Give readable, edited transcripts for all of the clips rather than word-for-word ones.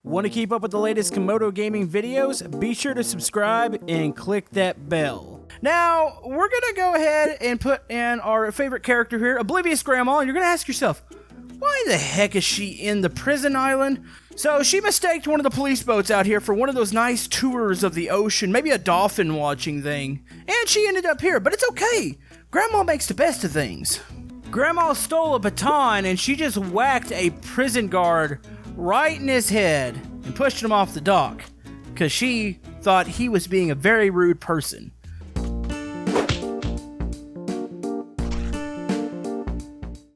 Want to keep up with the latest Camodo gaming videos? Be sure to subscribe and click that bell. Now, we're going to go ahead and put in our favorite character here, Oblivious Grandma, and you're going to ask yourself, why the heck is she in the prison island? So she mistaked one of the police boats out here for one of those nice tours of the ocean, maybe a dolphin watching thing, and she ended up here, but it's okay. Grandma makes the best of things. Grandma stole a baton and she just whacked a prison guard right in his head and pushed him off the dock because she thought he was being a very rude person.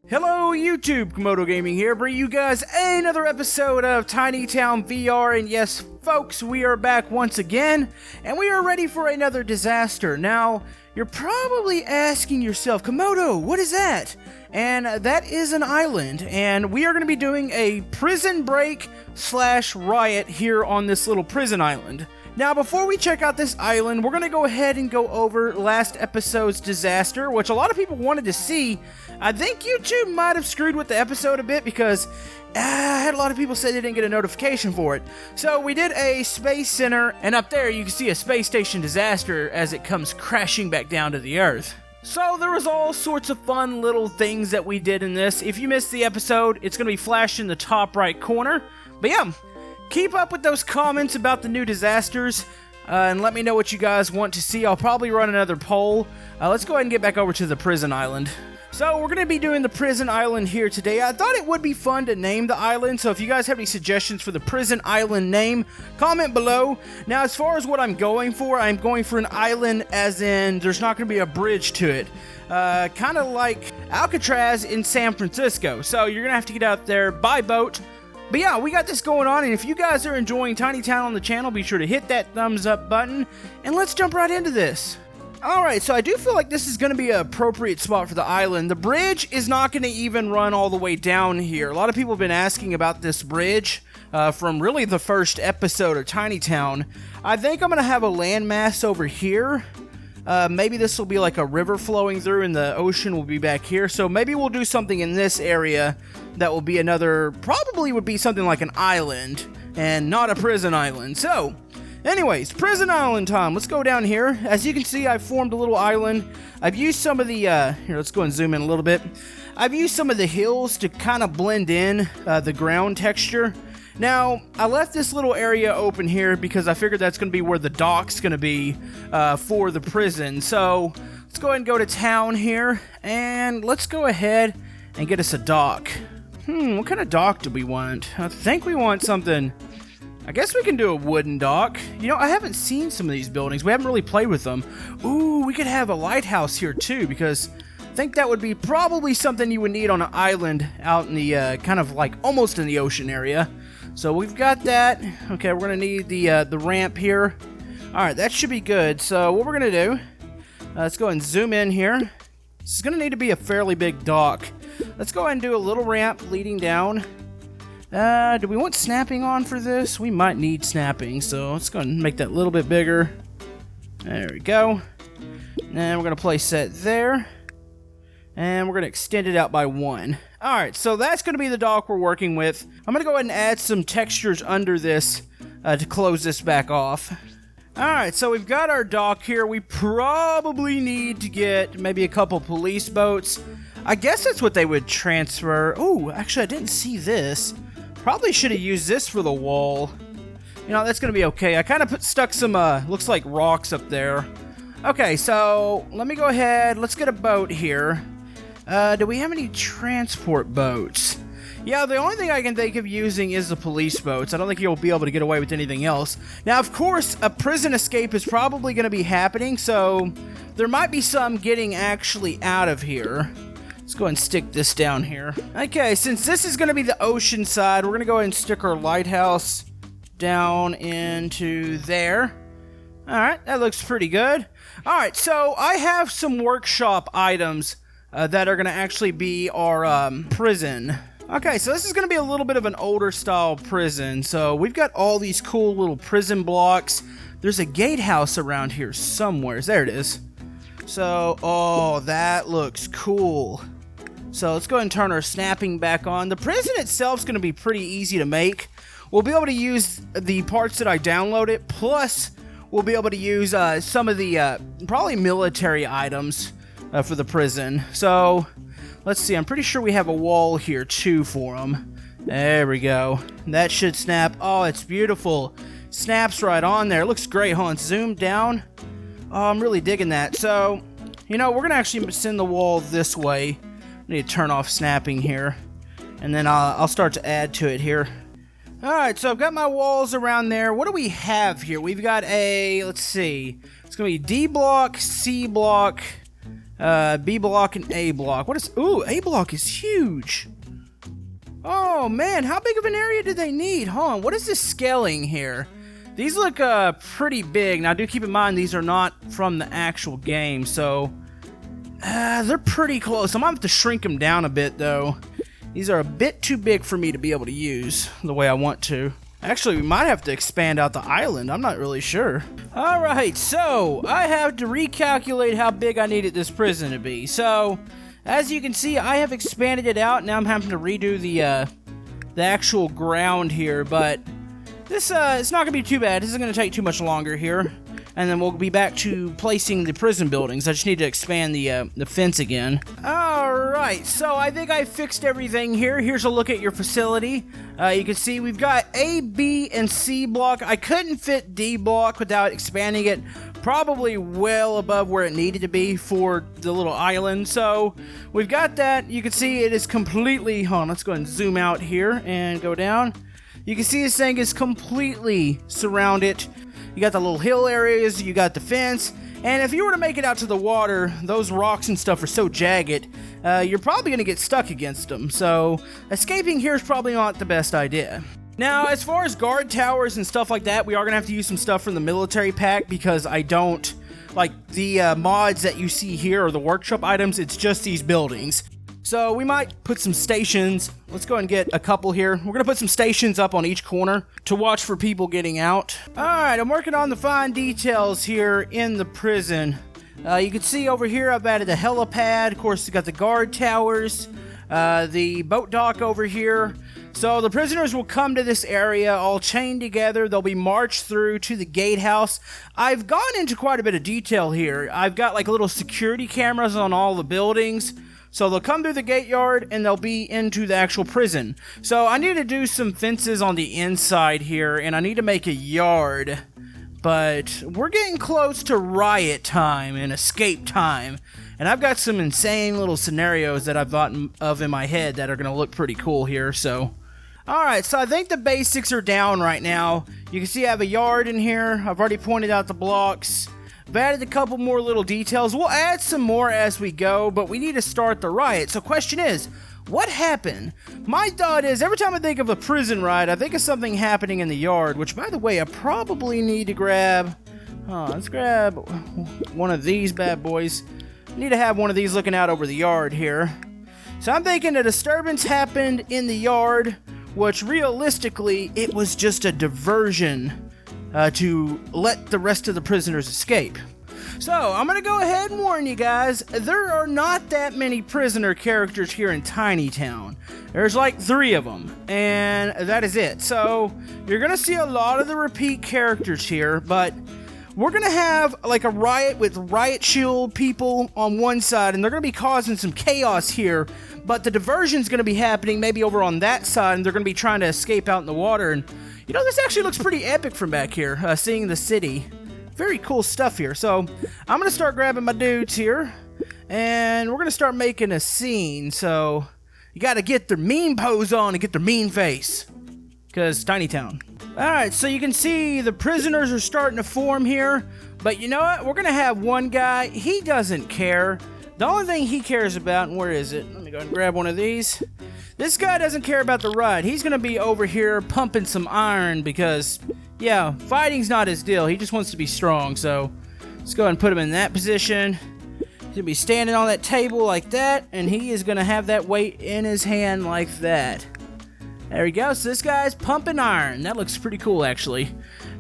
Hello YouTube, Camodo Gaming here, bringing you guys another episode of Tiny Town VR, and yes folks, we are back once again, and we are ready for another disaster. Now, you're probably asking yourself, Camodo, what is that? And that is an island, and we are going to be doing a prison break / riot here on this little prison island. Now, before we check out this island, we're going to go ahead and go over last episode's disaster, which a lot of people wanted to see. I think YouTube might have screwed with the episode a bit because I had a lot of people say they didn't get a notification for it. So we did a space center, and up there you can see a space station disaster as it comes crashing back down to the Earth. So there was all sorts of fun little things that we did in this. If you missed the episode, it's going to be flashed in the top right corner. But yeah, keep up with those comments about the new disasters, and let me know what you guys want to see. I'll probably run another poll. Let's go ahead and get back over to the prison island. So we're going to be doing the prison island here today. I thought it would be fun to name the island, so if you guys have any suggestions for the prison island name, comment below. Now, as far as what I'm going for an island as in there's not going to be a bridge to it. Kind of like Alcatraz in San Francisco. So you're going to have to get out there by boat. But yeah, we got this going on, and if you guys are enjoying Tiny Town on the channel, be sure to hit that thumbs up button, and let's jump right into this. Alright, so I do feel like this is going to be an appropriate spot for the island. The bridge is not going to even run all the way down here. A lot of people have been asking about this bridge from really the first episode of Tiny Town. I think I'm going to have a landmass over here. Maybe this will be like a river flowing through and the ocean will be back here. So maybe we'll do something in this area that will be probably would be something like an island and not a prison island. So, anyways, prison island time. Let's go down here. As you can see, I've formed a little island. I've used some of the, here, let's go and zoom in a little bit. I've used some of the hills to kind of blend in the ground texture. Now, I left this little area open here because I figured that's going to be where the dock's going to be for the prison. So, let's go ahead and go to town here, and let's go ahead and get us a dock. What kind of dock do we want? I think we want something. I guess we can do a wooden dock. You know, I haven't seen some of these buildings. We haven't really played with them. Ooh, we could have a lighthouse here too, because I think that would be probably something you would need on an island out in the kind of like almost in the ocean area. So we've got that. Okay, we're gonna need the ramp here. All right, that should be good. So what we're gonna do? Let's go and zoom in here. This is gonna need to be a fairly big dock. Let's go ahead and do a little ramp leading down. Do we want snapping on for this? We might need snapping, so let's go and make that a little bit bigger. There we go. And we're going to place that there. And we're going to extend it out by 1. Alright, so that's going to be the dock we're working with. I'm going to go ahead and add some textures under this to close this back off. Alright, so we've got our dock here. We probably need to get maybe a couple police boats. I guess that's what they would transfer. Oh, actually, I didn't see this. Probably should have used this for the wall. You know, that's going to be okay. I kind of stuck some, looks like rocks up there. Okay, so let me go ahead. Let's get a boat here. Do we have any transport boats? Yeah, the only thing I can think of using is the police boats. I don't think you'll be able to get away with anything else. Now, of course, a prison escape is probably going to be happening, so there might be some getting actually out of here. Let's go ahead and stick this down here. Okay, since this is going to be the ocean side, we're going to go ahead and stick our lighthouse down into there. Alright, that looks pretty good. Alright, so I have some workshop items that are going to actually be our prison. Okay, so this is going to be a little bit of an older style prison. So we've got all these cool little prison blocks. There's a gatehouse around here somewhere. There it is. So, oh, that looks cool. So let's go ahead and turn our snapping back on. The prison itself is going to be pretty easy to make. we'll be able to use the parts that I downloaded, plus we'll be able to use some of the probably military items for the prison. So let's see, I'm pretty sure we have a wall here too for them. There we go. That should snap. Oh, it's beautiful. Snaps right on there. Looks great, huh? It's zoomed down. Oh, I'm really digging that. So, you know, we're going to actually send the wall this way. I need to turn off snapping here. And then I'll start to add to it here. Alright, so I've got my walls around there. What do we have here? We've got a, let's see. It's going to be D block, C block, B block, and A block. What is, ooh, A block is huge. Oh man, how big of an area do they need? Hold on, what is this scaling here? These look pretty big. Now do keep in mind these are not from the actual game, so they're pretty close. I'm gonna have to shrink them down a bit though. These are a bit too big for me to be able to use the way I want to. Actually, we might have to expand out the island. I'm not really sure. Alright, so I have to recalculate how big I needed this prison to be. So as you can see, I have expanded it out. Now I'm having to redo the actual ground here, but this it's not going to be too bad. This isn't going to take too much longer here. And then we'll be back to placing the prison buildings. I just need to expand the fence again. Alright, so I think I fixed everything here. Here's a look at your facility. You can see we've got A, B, and C block. I couldn't fit D block without expanding it probably well above where it needed to be for the little island. So we've got that. You can see it is completely, hold on, let's go ahead and zoom out here and go down. You can see this thing is completely surrounded. You got the little hill areas, you got the fence, and if you were to make it out to the water, those rocks and stuff are so jagged, you're probably going to get stuck against them. So escaping here is probably not the best idea. Now, as far as guard towers and stuff like that, we are going to have to use some stuff from the military pack because I don't, like the mods that you see here or the workshop items, it's just these buildings. So we might put some stations. Let's go ahead and get a couple here. We're going to put some stations up on each corner to watch for people getting out. Alright, I'm working on the fine details here in the prison. You can see over here I've added a helipad. Of course, we've got the guard towers, the boat dock over here. So the prisoners will come to this area all chained together. They'll be marched through to the gatehouse. I've gone into quite a bit of detail here. I've got like little security cameras on all the buildings. So they'll come through the gate yard and they'll be into the actual prison. So I need to do some fences on the inside here and I need to make a yard. But we're getting close to riot time and escape time. And I've got some insane little scenarios that I've thought of in my head that are going to look pretty cool here. So, alright, so I think the basics are down right now. You can see I have a yard in here. I've already pointed out the blocks. I've added a couple more little details. We'll add some more as we go, but we need to start the riot. So question is, what happened? My thought is, every time I think of a prison riot, I think of something happening in the yard, which, by the way, I probably need to grab... let's grab one of these bad boys. I need to have one of these looking out over the yard here. So I'm thinking a disturbance happened in the yard, which realistically, it was just a diversion to let the rest of the prisoners escape. So, I'm going to go ahead and warn you guys, there are not that many prisoner characters here in Tiny Town. There's like 3 of them, and that is it. So, you're going to see a lot of the repeat characters here, but we're going to have like a riot with riot shield people on one side, and they're going to be causing some chaos here, but the diversion's going to be happening maybe over on that side, and they're going to be trying to escape out in the water, and you know, this actually looks pretty epic from back here, seeing the city. Very cool stuff here. So, I'm going to start grabbing my dudes here, and we're going to start making a scene. So, you got to get their mean pose on and get their mean face, because Tiny Town. Alright, so you can see the prisoners are starting to form here, but you know what? We're going to have one guy, he doesn't care. The only thing he cares about, and where is it? Let me go and grab one of these. This guy doesn't care about the riot. He's going to be over here pumping some iron because, yeah, fighting's not his deal. He just wants to be strong. So let's go ahead and put him in that position. He's going to be standing on that table like that, and he is going to have that weight in his hand like that. There we go. So this guy's pumping iron. That looks pretty cool, actually.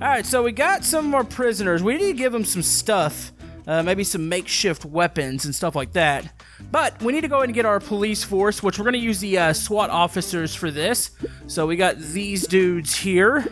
All right, so we got some more prisoners. We need to give them some stuff maybe some makeshift weapons and stuff like that. But we need to go ahead and get our police force, which we're going to use the SWAT officers for this. So we got these dudes here.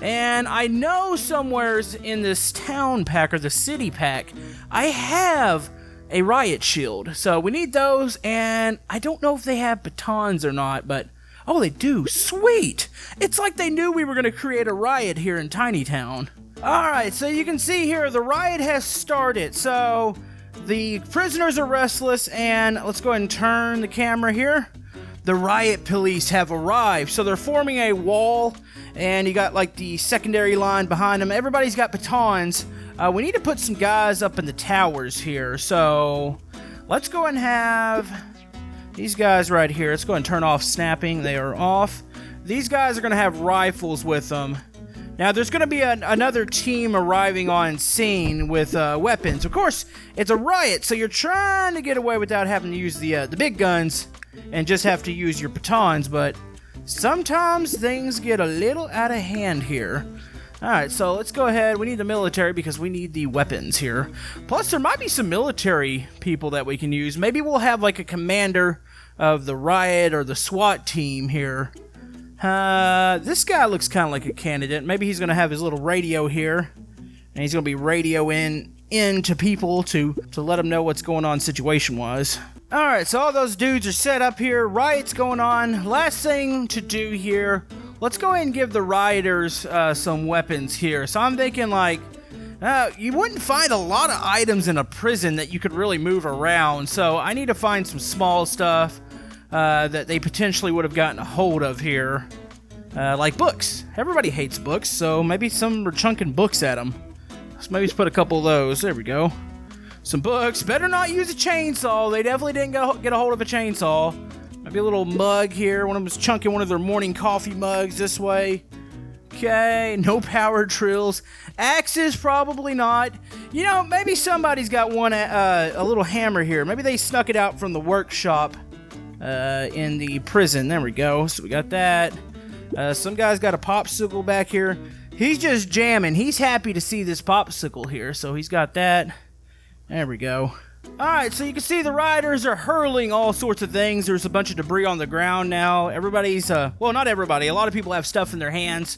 And I know somewheres in this town pack, or the city pack, I have a riot shield. So we need those, and I don't know if they have batons or not, but... oh, they do. Sweet! It's like they knew we were going to create a riot here in Tiny Town. Alright, so you can see here, the riot has started. So, the prisoners are restless, and let's go ahead and turn the camera here. The riot police have arrived. So they're forming a wall, and you got like the secondary line behind them. Everybody's got batons. We need to put some guys up in the towers here. So, let's go and have... these guys right here. Let's go ahead and turn off snapping. They are off. These guys are going to have rifles with them. Now, there's going to be another team arriving on scene with weapons. Of course, it's a riot, so you're trying to get away without having to use the big guns and just have to use your batons, but sometimes things get a little out of hand here. Alright, so let's go ahead. We need the military because we need the weapons here. Plus, there might be some military people that we can use. Maybe we'll have like a commander of the riot or the SWAT team here. This guy looks kind of like a candidate. Maybe he's going to have his little radio here. And he's going to be radioing in to people to let them know what's going on situation-wise. Alright, so all those dudes are set up here. Riot's going on. Last thing to do here... let's go ahead and give the rioters some weapons here. So I'm thinking like, you wouldn't find a lot of items in a prison that you could really move around. So I need to find some small stuff that they potentially would have gotten a hold of here. Like books. Everybody hates books, so maybe some are chunking books at them. Let's maybe just put a couple of those. There we go. Some books. Better not use a chainsaw. They definitely didn't get a hold of a chainsaw. Maybe a little mug here. One of them was chunking one of their morning coffee mugs this way. Okay, no power drills. Axes, probably not. You know, maybe somebody's got one, a little hammer here. Maybe they snuck it out from the workshop in the prison. There we go. So we got that. Some guy's got a popsicle back here. He's just jamming. He's happy to see this popsicle here. So he's got that. There we go. Alright, so you can see the rioters are hurling all sorts of things. There's a bunch of debris on the ground now. Everybody's, well, not everybody. A lot of people have stuff in their hands.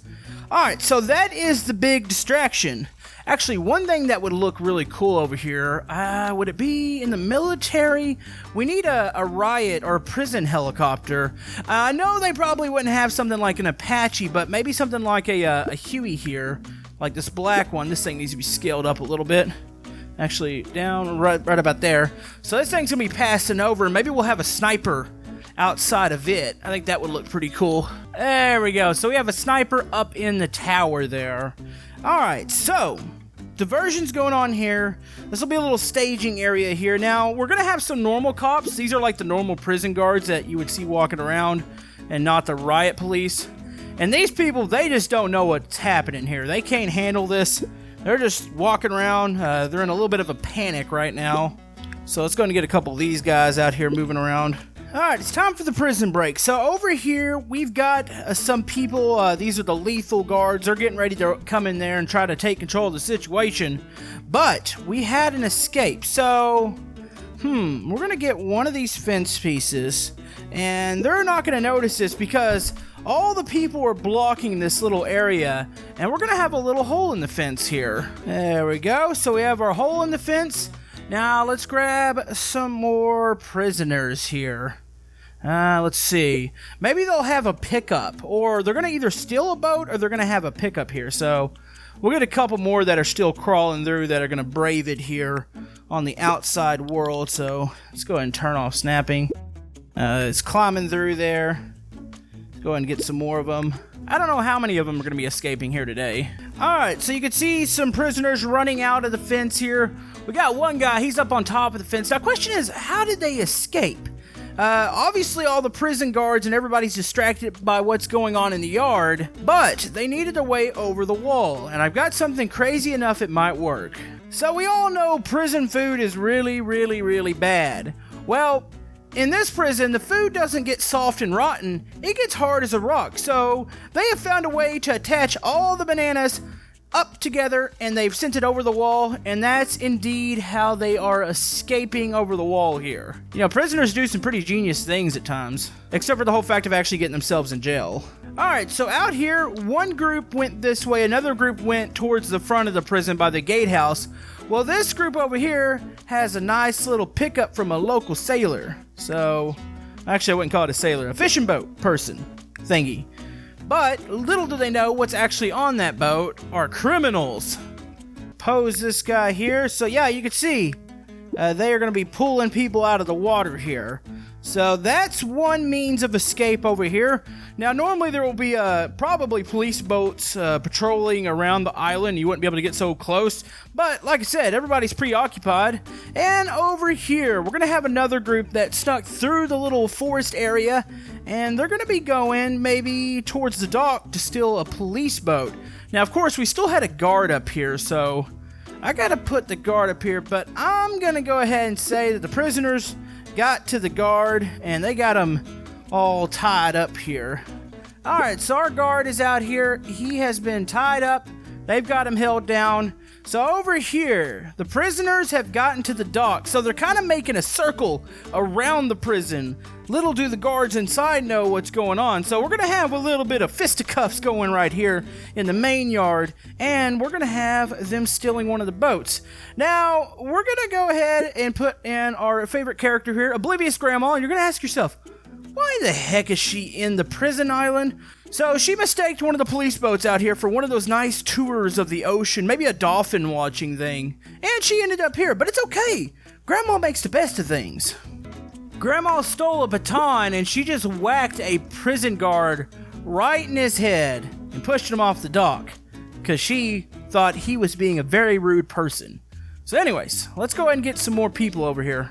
Alright, so that is the big distraction. Actually, one thing that would look really cool over here, would it be in the military? We need a riot or a prison helicopter. I know they probably wouldn't have something like an Apache, but maybe something like a Huey here. Like this black one. This thing needs to be scaled up a little bit. Actually, down right about there. So this thing's going to be passing over. Maybe we'll have a sniper outside of it. I think that would look pretty cool. There we go. So we have a sniper up in the tower there. Alright, so diversion's going on here. This will be a little staging area here. Now, we're going to have some normal cops. These are like the normal prison guards that you would see walking around and not the riot police. And these people, they just don't know what's happening here. They can't handle this. They're just walking around. They're in a little bit of a panic right now. So let's go and get a couple of these guys out here moving around. Alright, it's time for the prison break. So over here, we've got some people. These are the lethal guards. They're getting ready to come in there and try to take control of the situation. But we had an escape. So, we're going to get one of these fence pieces. And they're not going to notice this because all the people are blocking this little area, and we're going to have a little hole in the fence here. There we go. So we have our hole in the fence. Now let's grab some more prisoners here. Let's see. Maybe they'll have a pickup, or they're going to either steal a boat or they're going to have a pickup here. So we'll get a couple more that are still crawling through that are going to brave it here on the outside world. So let's go ahead and turn off snapping. It's climbing through there. Go ahead and get some more of them. I don't know how many of them are going to be escaping here today. Alright, so you can see some prisoners running out of the fence here. We got one guy, he's up on top of the fence. Now, the question is, how did they escape? Obviously, all the prison guards and everybody's distracted by what's going on in the yard, but they needed a way over the wall, and I've got something crazy enough it might work. So we all know prison food is really, really, really bad. Well, in this prison, the food doesn't get soft and rotten, it gets hard as a rock. So they have found a way to attach all the bananas up together and they've sent it over the wall, and that's indeed how they are escaping over the wall here. You know, prisoners do some pretty genius things at times, except for the whole fact of actually getting themselves in jail. Alright, so out here, one group went this way, another group went towards the front of the prison by the gatehouse. Well, this group over here has a nice little pickup from a local sailor. So, actually I wouldn't call it a sailor, a fishing boat person thingy. But little do they know what's actually on that boat are criminals. Pose this guy here. So yeah, you can see they are going to be pulling people out of the water here. So that's one means of escape over here. Now normally there will be probably police boats patrolling around the island. You wouldn't be able to get so close. But like I said, everybody's preoccupied. And over here, we're going to have another group that snuck through the little forest area. And they're going to be going maybe towards the dock to steal a police boat. Now of course we still had a guard up here, so I got to put the guard up here. But I'm going to go ahead and say that the prisoners got to the guard and they got him all tied up here. Alright, so our guard is out here. He has been tied up. They've got him held down. So over here, the prisoners have gotten to the dock. So they're kind of making a circle around the prison. Little do the guards inside know what's going on. So we're going to have a little bit of fisticuffs going right here in the main yard. And we're going to have them stealing one of the boats. Now, we're going to go ahead and put in our favorite character here, Oblivious Grandma. And you're going to ask yourself, why the heck is she in the prison island? So she mistaked one of the police boats out here for one of those nice tours of the ocean, maybe a dolphin watching thing. And she ended up here, but it's okay. Grandma makes the best of things. Grandma stole a baton and she just whacked a prison guard right in his head and pushed him off the dock because she thought he was being a very rude person. So anyways, let's go ahead and get some more people over here.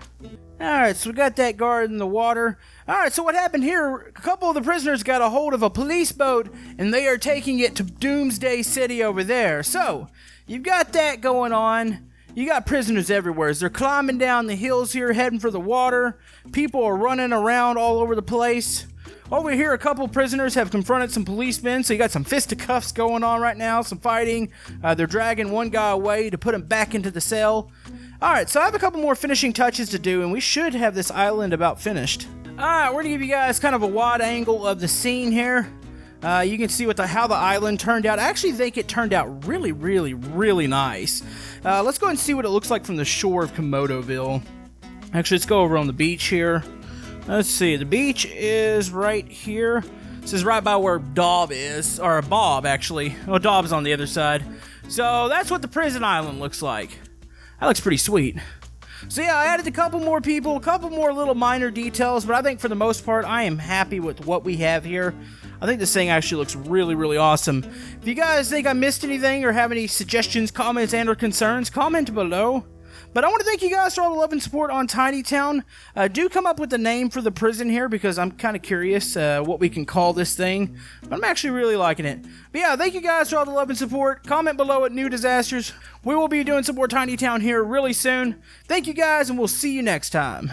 Alright, so we got that guard in the water. Alright, so what happened here, a couple of the prisoners got a hold of a police boat and they are taking it to Doomsday City over there. So, you've got that going on. You got prisoners everywhere. As they're climbing down the hills here, heading for the water. People are running around all over the place. Over here, a couple prisoners have confronted some policemen, so you got some fisticuffs going on right now, some fighting. They're dragging one guy away to put him back into the cell. Alright, so I have a couple more finishing touches to do, and we should have this island about finished. Alright, we're going to give you guys kind of a wide angle of the scene here. You can see how the island turned out. I actually think it turned out really, really, really nice. Let's go ahead and see what it looks like from the shore of Camodoville. Actually, let's go over on the beach here. Let's see, the beach is right here. This is right by where Bob is, or Bob, actually. Oh, Dob's on the other side. So, that's what the prison island looks like. That looks pretty sweet. So yeah, I added a couple more people, a couple more little minor details, but I think for the most part, I am happy with what we have here. I think this thing actually looks really, really awesome. If you guys think I missed anything or have any suggestions, comments, and or concerns, comment below. But I want to thank you guys for all the love and support on Tiny Town. Do come up with a name for the prison here because I'm kind of curious what we can call this thing. But I'm actually really liking it. But yeah, thank you guys for all the love and support. Comment below at new disasters. We will be doing some more Tiny Town here really soon. Thank you guys, and we'll see you next time.